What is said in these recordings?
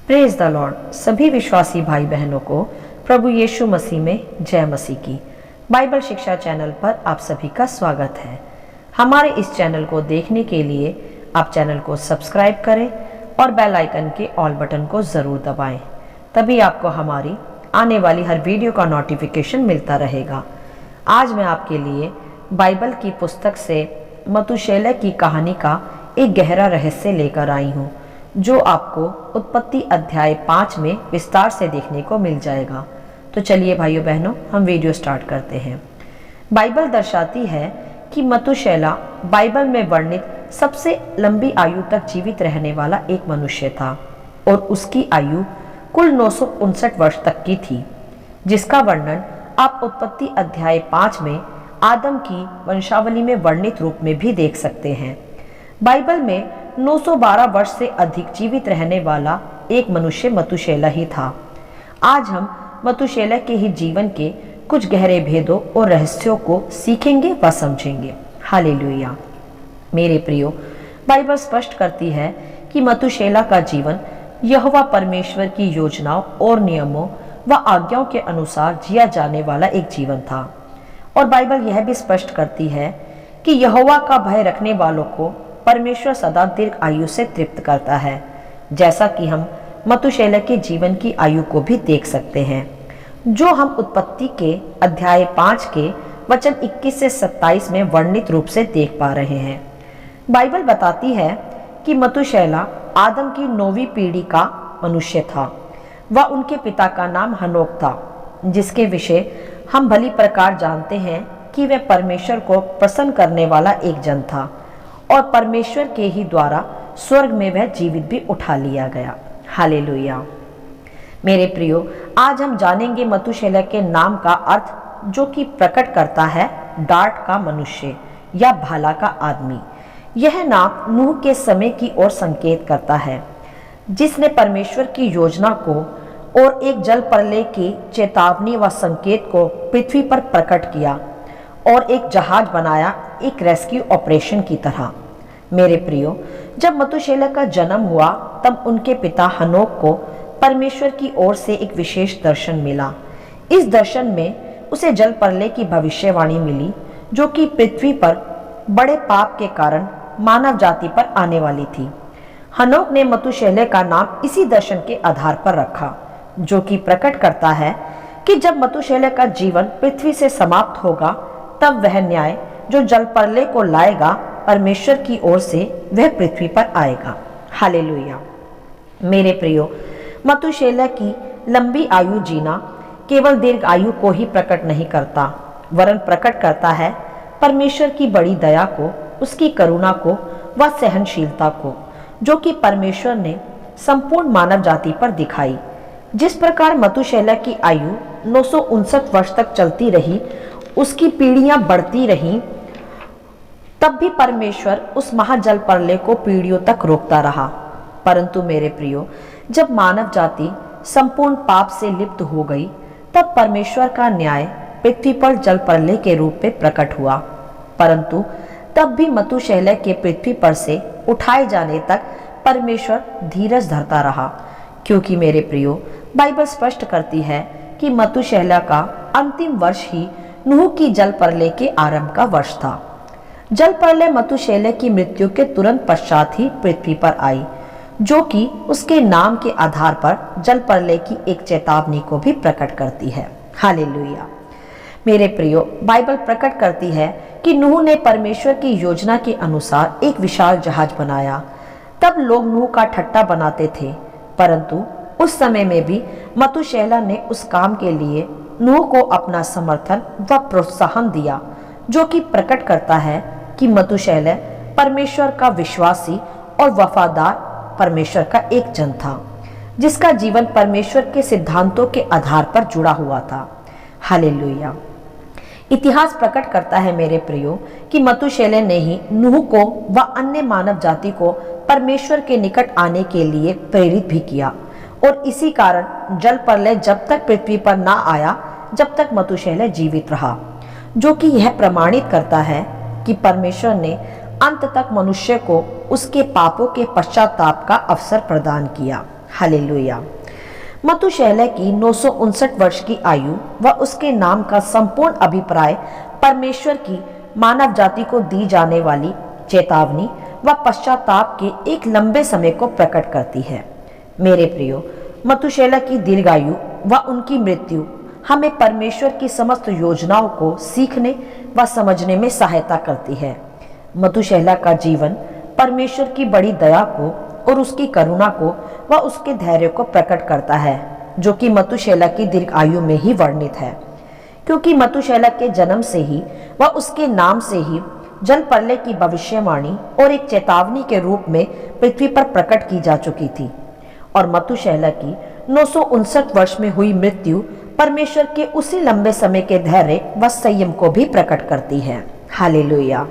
Praise the Lord. सभी विश्वासी भाई बहनों को प्रभु यीशु मसीह में जय मसीह की। बाइबल शिक्षा चैनल पर आप सभी का स्वागत है। हमारे इस चैनल को देखने के लिए आप चैनल को सब्सक्राइब करें और बेल आइकन के ऑल बटन को ज़रूर दबाएं, तभी आपको हमारी आने वाली हर वीडियो का नोटिफिकेशन मिलता रहेगा। आज मैं आपके लिए बाइबल की पुस्तक से मतूशेलह की कहानी का एक गहरा रहस्य लेकर आई हूँ, जो आपको उत्पत्ति अध्याय 5 में विस्तार से देखने को मिल जाएगा। तो चलिए भाइयों बहनों, हम वीडियो स्टार्ट करते हैं। बाइबल दर्शाती है कि मतूशेलह बाइबल में वर्णित सबसे लंबी आयु तक जीवित रहने वाला एक मनुष्य था और उसकी आयु कुल 959 वर्ष तक की थी, जिसका वर्णन आप उत्पत्ति अध्याय 5 में आदम की वंशावली में वर्णित रूप में भी देख सकते हैं। बाइबल में 912 वर्ष से अधिक जीवित रहने वाला एक मनुष्य मतूशेलह ही था। आज हम मतूशेलह के ही जीवन के कुछ गहरे भेदों और रहस्यों को सीखेंगे व समझेंगे। हालेलुया। मेरे प्रियो, बाइबल स्पष्ट करती है कि मतूशेलह का जीवन यहोवा परमेश्वर की योजनाओं और नियमों व आज्ञाओं के अनुसार जिया जाने वाला एक जीवन था। और बाइबल यह भी स्पष्ट करती है कि यहोवा का भय रखने वालों को परमेश्वर सदा दीर्घ आयु से तृप्त करता है, जैसा कि हम मतूशेलह के जीवन की आयु को भी देख सकते हैं, जो हम उत्पत्ति के अध्याय 5 के वचन 21 से 27 में वर्णित रूप से देख पा रहे हैं। बाइबल बताती है कि मतूशेलह आदम की 9वीं पीढ़ी का मनुष्य था व उनके पिता का नाम हनोक था, जिसके विषय हम भली प्रकार जानते हैं कि वह परमेश्वर को प्रसन्न करने वाला एक जन था और परमेश्वर के ही द्वारा स्वर्ग में वह जीवित भी उठा लिया गया। हालेलुया। मेरे प्रियो, आज हम जानेंगे मतूशेलह के नाम का अर्थ, जो कि प्रकट करता है डांट का मनुष्य या भाला का आदमी। यह नाम नूह के समय की ओर संकेत करता है, जिसने परमेश्वर की योजना को और एक जल प्रलय की चेतावनी व संकेत को पृथ्वी पर प्रकट किया और एक जहाज बनाया, एक रेस्क्यू ऑपरेशन की तरह। मेरे प्रियो, जब मतूशेलह का जन्म हुआ तब उनके पिता हनोक को परमेश्वर की ओर से एक विशेष दर्शन मिला। इस दर्शन में उसे जल प्रलय की भविष्यवाणी मिली, जो कि पृथ्वी पर बड़े पाप के कारण मानव जाति पर आने वाली थी। हनोक ने मतूशेलह का नाम इसी दर्शन के आधार पर रखा, जो कि प्रकट करता है कि जब मतूशेलह का जीवन पृथ्वी से समाप्त होगा, तब वह न्याय जो जल प्रलय को लाएगा, परमेश्वर की ओर से वह पृथ्वी पर आएगा। हालेलुया। मेरे प्रियो, मतूशेलह की लंबी आयु जीना केवल दीर्घ आयु को ही प्रकट नहीं करता, वरन प्रकट करता है परमेश्वर की बड़ी दया को, उसकी करुणा को व सहनशीलता को, जो कि परमेश्वर ने संपूर्ण मानव जाति पर दिखाई। जिस प्रकार मतूशेलह की आयु 959 वर्ष तक चलती रही, उसकी पीढ़ियां बढ़ती रहीं, तब भी परमेश्वर उस महाजल प्रलय को पीढ़ियों तक रोकता रहा। परंतु मेरे प्रियो, जब मानव जाति संपूर्ण पाप से लिप्त हो गई, तब परमेश्वर का न्याय पृथ्वी पर जल प्रलय के रूप में प्रकट हुआ। परंतु तब भी मतूशेलह के पृथ्वी पर से उठाए जाने तक परमेश्वर धीरज धरता रहा, क्योंकि मेरे प्रियो, बाइबल स्पष्ट करती है कि मतूशेलह का अंतिम वर्ष ही नूह की जल प्रलय के आरंभ का वर्ष था। जल प्रलय मतूशेलह की मृत्यु के तुरंत पश्चात ही पृथ्वी पर आई, जो कि उसके नाम के आधार पर जल प्रलय की एक चेतावनी को भी प्रकट करती है। हालेलुया। मेरे प्रियो, बाइबल प्रकट करती है कि नूह ने परमेश्वर की योजना के अनुसार एक विशाल जहाज बनाया। तब लोग नूह का ठट्टा बनाते थे, परंतु उस समय में भी मतूशेलह ने उस काम के लिए नूह को अपना समर्थन व प्रोत्साहन दिया, जो कि प्रकट करता है कि मतूशेलह परमेश्वर का विश्वासी और वफादार परमेश्वर का एक जन था, जिसका जीवन परमेश्वर के सिद्धांतों के आधार पर जुड़ा हुआ था। हालेलुया। इतिहास प्रकट करता है मेरे प्रियो कि मतूशेलह ने ही नूह को व अन्य मानव जाति को परमेश्वर के निकट आने के लिए प्रेरित भी किया, और इसी कारण जल प्रलय जब तक पृथ्वी पर ना आया, जब तक मतूशेलह जीवित रहा, जो कि यह प्रमाणित करता है कि परमेश्वर ने अंत तक मनुष्य को उसके पापों के पश्चाताप का अवसर प्रदान किया। हालेलुया। मतुशैलह की 959 वर्ष की आयु व उसके नाम का संपूर्ण अभिप्राय परमेश्वर की मानव जाति को दी जाने वाली चेतावनी व पश्चाताप के एक लंबे समय को प्रकट करती है। मेरे प्रियो, मतुशैलह की दीर्घायु व उनकी मृत्यु हमें परमेश्वर की समस्त योजनाओं को सीखने व समझने में सहायता करती है। मतुशैलह का जीवन परमेश्वर की बड़ी दया को और उसकी करुणा को व उसके धैर्य को प्रकट करता है, जो कि मतुशैलह की दीर्घायु में ही वर्णित है। क्योंकि मतुशैलह के जन्म से ही व उसके नाम से ही जल प्रलय की भविष्यवाणी और एक चेतावनी के रूप में पृथ्वी पर प्रकट की जा चुकी थी। और मतुशैलह की 959 वर्ष में हुई मृत्यु परमेश्वर के उसी लंबे समय के धैर्य व संयम को भी प्रकट करती है। हालेलुया।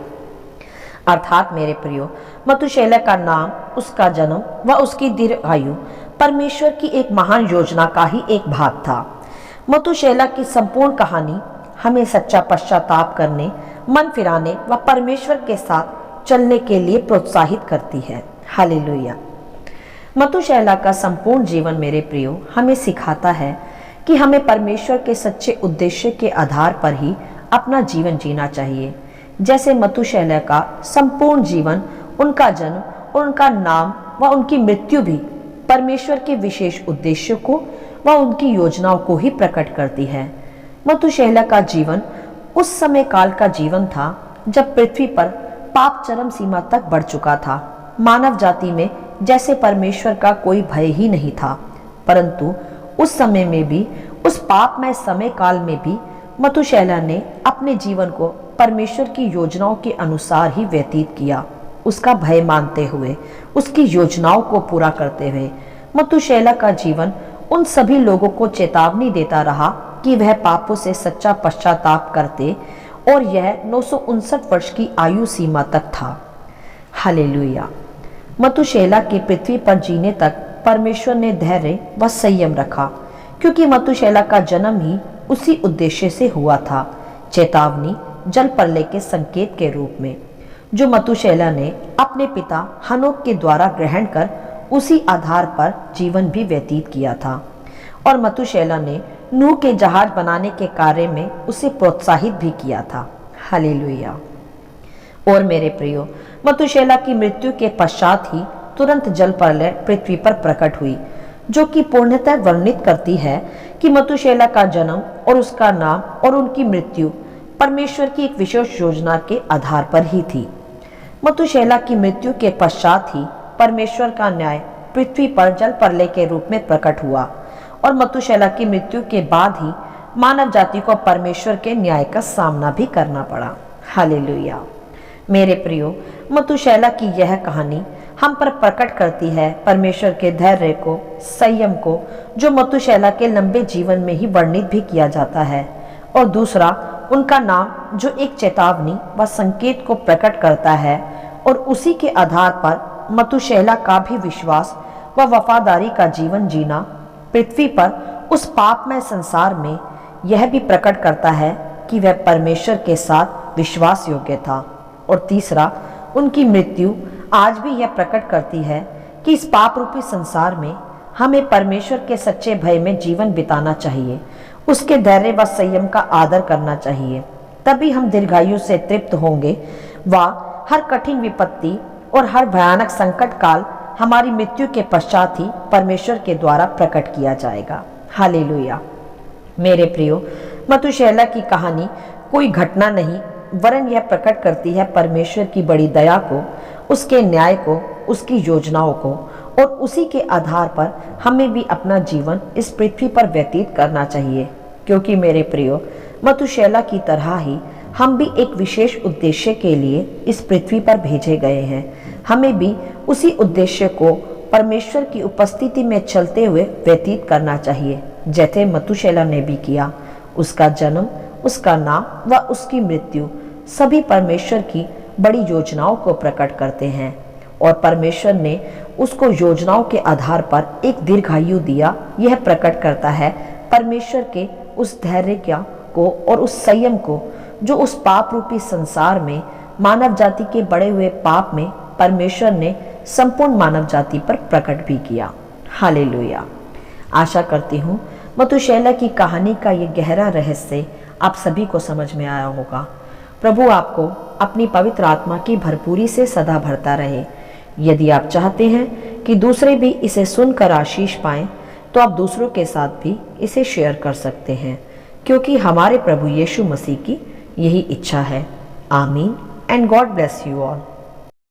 अर्थात मेरे प्रियो, मतुशैलह का नाम, उसका जन्म व उसकी दीर्घायु परमेश्वर की एक महान योजना का ही एक भाग था। मतुशैलह की संपूर्ण कहानी हमें सच्चा पश्चाताप करने, मन फिराने व परमेश्वर के साथ चलने के लिए प्रोत्साहित करती है। हालेलुया। मतुशैलह का संपूर्ण जीवन मेरे प्रियो हमें सिखाता है कि हमें परमेश्वर के सच्चे उद्देश्य के आधार पर ही अपना जीवन जीना चाहिए। जैसे मतुशैलह का संपूर्ण जीवन, उनका जन्म और उनका नाम व उनकी मृत्यु भी परमेश्वर के विशेष उद्देश्य को व उनकी योजनाओं को ही प्रकट करती है। मतुशैलह का जीवन उस समय काल का जीवन था जब पृथ्वी पर पाप चरम सीमा तक बढ़ चुका था। मानव जाति में जैसे परमेश्वर का कोई भय ही नहीं था, परंतु उस समय में भी, उस पापमय समय काल में भी मतुशैलह ने अपने जीवन को परमेश्वर की योजनाओं के अनुसार ही व्यतीत किया। उसका भय मानते हुए, उसकी योजनाओं को पूरा करते हुए मतुशैलह का जीवन उन सभी लोगों को चेतावनी देता रहा कि वह पापों से सच्चा पश्चाताप करते, और यह 959 वर्ष की आयु सीमा तक था। हालेलुया। मतुशैलह के पृथ्वी पर जीने तक परमेश्वर ने धैर्य व संयम रखा, क्योंकि मतुशैलह का जन्म ही उसी उद्देश्य से हुआ था, चेतावनी, जल प्रलय के संकेत के रूप में, जो मतुशैलह ने अपने पिता हनोक के द्वारा ग्रहण कर उसी आधार पर जीवन भी व्यतीत किया था। और मतुशैलह ने नूह के जहाज बनाने के कार्य में उसे प्रोत्साहित भी किया था। हालेलुया। और मेरे प्रियो, मतुशैलह की मृत्यु के पश्चात ही तुरंत जल प्रलय पृथ्वी पर प्रकट हुई, जो कि पूर्णतः वर्णित करती है कि मतुशैलह का जन्म और उसका नाम और उनकी मृत्यु परमेश्वर की एक विशेष योजना के आधार पर ही थी। मतुशैलह की मृत्यु के पश्चात ही परमेश्वर का न्याय पृथ्वी पर जल प्रलय के रूप में प्रकट हुआ, और मतुशैलह की मृत्यु के बाद ही मानव जाति को परमेश्वर के न्याय का सामना भी करना पड़ा। हालेलुया। मेरे प्रियो, मतुशैलह की यह कहानी हम पर प्रकट करती है परमेश्वर के धैर्य को, संयम को, जो मतुशैलह के लंबे जीवन में ही वर्णित भी किया जाता है, और दूसरा उनका नाम, जो एक चेतावनी व संकेत को प्रकट करता है, और उसी के आधार पर मतुशैलह का भी विश्वास व वफादारी का जीवन जीना पृथ्वी पर उस पापमय संसार में यह भी प्रकट करता है कि वह परमेश्वर के साथ विश्वास योग्य था। और तीसरा, उनकी मृत्यु आज भी यह प्रकट करती है कि इस पाप रूपी संसार में हमें परमेश्वर के सच्चे भय में जीवन बिताना चाहिए, उसके धैर्य व संयम का आदर करना चाहिए। तभी हम दीर्घायु से तृप्त होंगे व हर कठिन विपत्ति और हर भयानक संकट काल हमारी मृत्यु के पश्चात ही परमेश्वर के द्वारा प्रकट किया जाएगा। हालेलुया। मेरे प्रियो, मतुशैलह की कहानी कोई घटना नहीं, वरन यह प्रकट करती है परमेश्वर की बड़ी दया को, उसके न्याय को, उसकी योजनाओं को, और उसी के आधार पर हमें भी अपना जीवन इस पृथ्वी पर व्यतीत करना चाहिए। क्योंकि मेरे प्रियो, मतुशैलह की तरह ही हम भी एक विशेष उद्देश्य के लिए इस पृथ्वी पर भेजे गए हैं। हमें भी उसी उद्देश्य को परमेश्वर की उपस्थिति में चलते हुए व्यतीत करना चाहिए, जैसे मतुशैलह ने भी किया। उसका जन्म, उसका नाम व उसकी मृत्यु सभी परमेश्वर की बड़ी योजनाओं को प्रकट करते हैं, और परमेश्वर ने उसको योजनाओं के आधार पर एक दीर्घायु दिया। यह प्रकट करता है परमेश्वर के उस धैर्य को और उस संयम को, जो उस पाप रूपी संसार में मानव जाति के बढ़े हुए पाप में परमेश्वर ने संपूर्ण मानव जाति पर प्रकट भी किया। हालेलुया। आशा करती हूँ मतुशैला की कहानी का ये गहरा रहस्य आप सभी को समझ में आया होगा। प्रभु आपको अपनी पवित्र आत्मा की भरपूरी से सदा भरता रहे। यदि आप चाहते हैं कि दूसरे भी इसे सुनकर आशीष पाएं, तो आप दूसरों के साथ भी इसे शेयर कर सकते हैं, क्योंकि हमारे प्रभु यीशु मसीह की यही इच्छा है। आमीन and God bless you all.